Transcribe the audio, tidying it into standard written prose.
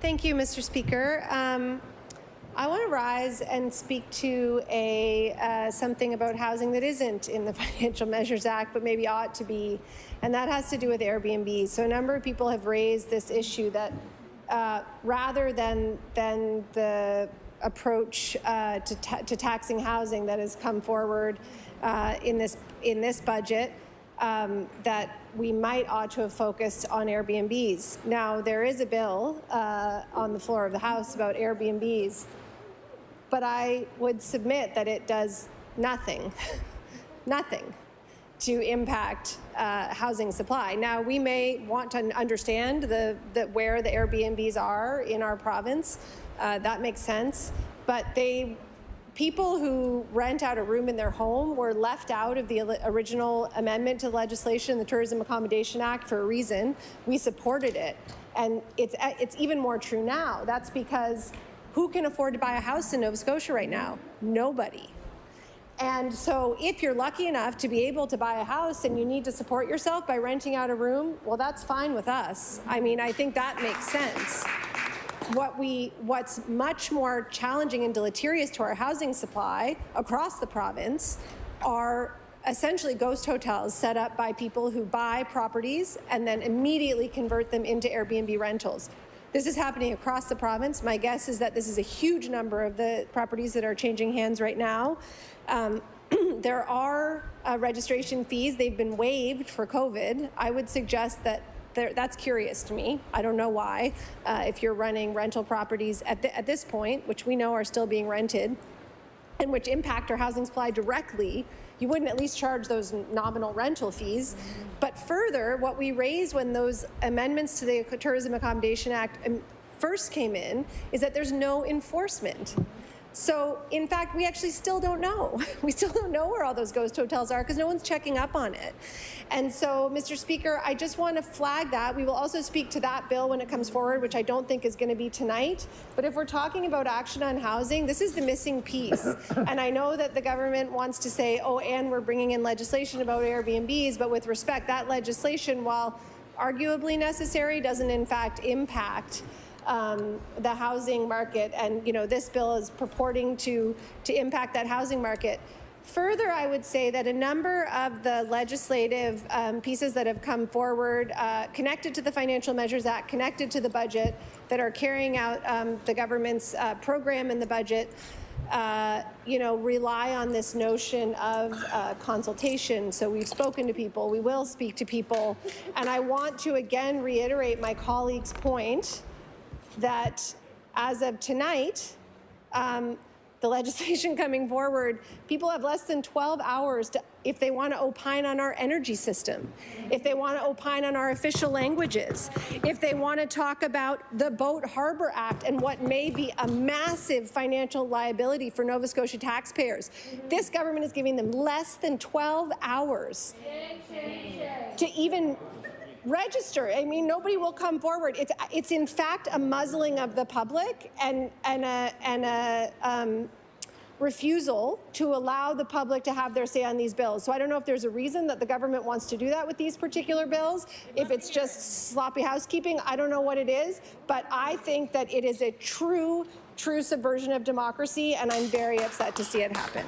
Thank you, Mr. Speaker. I want to rise and speak to something about housing that isn't in the Financial Measures Act, but maybe ought to be, and that has to do with Airbnbs. So a number of people have raised this issue that rather than the approach to taxing housing that has come forward in this budget, that we ought to have focused on Airbnbs. Now, there is a bill on the floor of the House about Airbnbs, but I would submit that it does nothing, nothing to impact housing supply. Now, we may want to understand where the Airbnbs are in our province. That makes sense, but people who rent out a room in their home were left out of the original amendment to legislation, the Tourism Accommodation Act, for a reason. We supported it, and it's even more true now. That's because who can afford to buy a house in Nova Scotia right now? Nobody. And so if you're lucky enough to be able to buy a house and you need to support yourself by renting out a room, well, that's fine with us. I mean, I think that makes sense. What's much more challenging and deleterious to our housing supply across the province are essentially ghost hotels set up by people who buy properties and then immediately convert them into Airbnb rentals. This is happening across the province. My guess is that this is a huge number of the properties that are changing hands right now. There are registration fees. They've been waived for COVID. I would suggest that that's curious to me. I don't know why. If you're running rental properties at this point, which we know are still being rented, and which impact our housing supply directly, you wouldn't at least charge those nominal rental fees. But further, what we raised when those amendments to the Tourism Accommodation Act first came in is that there's no enforcement. So, in fact, we actually still don't know. We still don't know where all those ghost hotels are because no one's checking up on it. And so, Mr. Speaker, I just want to flag that. We will also speak to that bill when it comes forward, which I don't think is going to be tonight. But if we're talking about action on housing, this is the missing piece. And I know that the government wants to say, oh, and we're bringing in legislation about Airbnbs, but with respect, that legislation, while arguably necessary, doesn't in fact impact the housing market, and this bill is purporting to impact that housing market. Further, I would say that a number of the legislative pieces that have come forward connected to the Financial Measures Act, connected to the budget, that are carrying out the government's program in the budget, rely on this notion of consultation. So we've spoken to people, we will speak to people, and I want to again reiterate my colleague's point that as of tonight, the legislation coming forward, people have less than 12 hours if they want to opine on our energy system, if they want to opine on our official languages, if they want to talk about the Boat Harbour Act and what may be a massive financial liability for Nova Scotia taxpayers. This government is giving them less than 12 hours to even register. I mean, nobody will come forward. It's in fact a muzzling of the public and a refusal to allow the public to have their say on these bills. So I don't know if there's a reason that the government wants to do that with these particular bills. If it's just sloppy housekeeping, I don't know what it is. But I think that it is a true subversion of democracy, and I'm very upset to see it happen.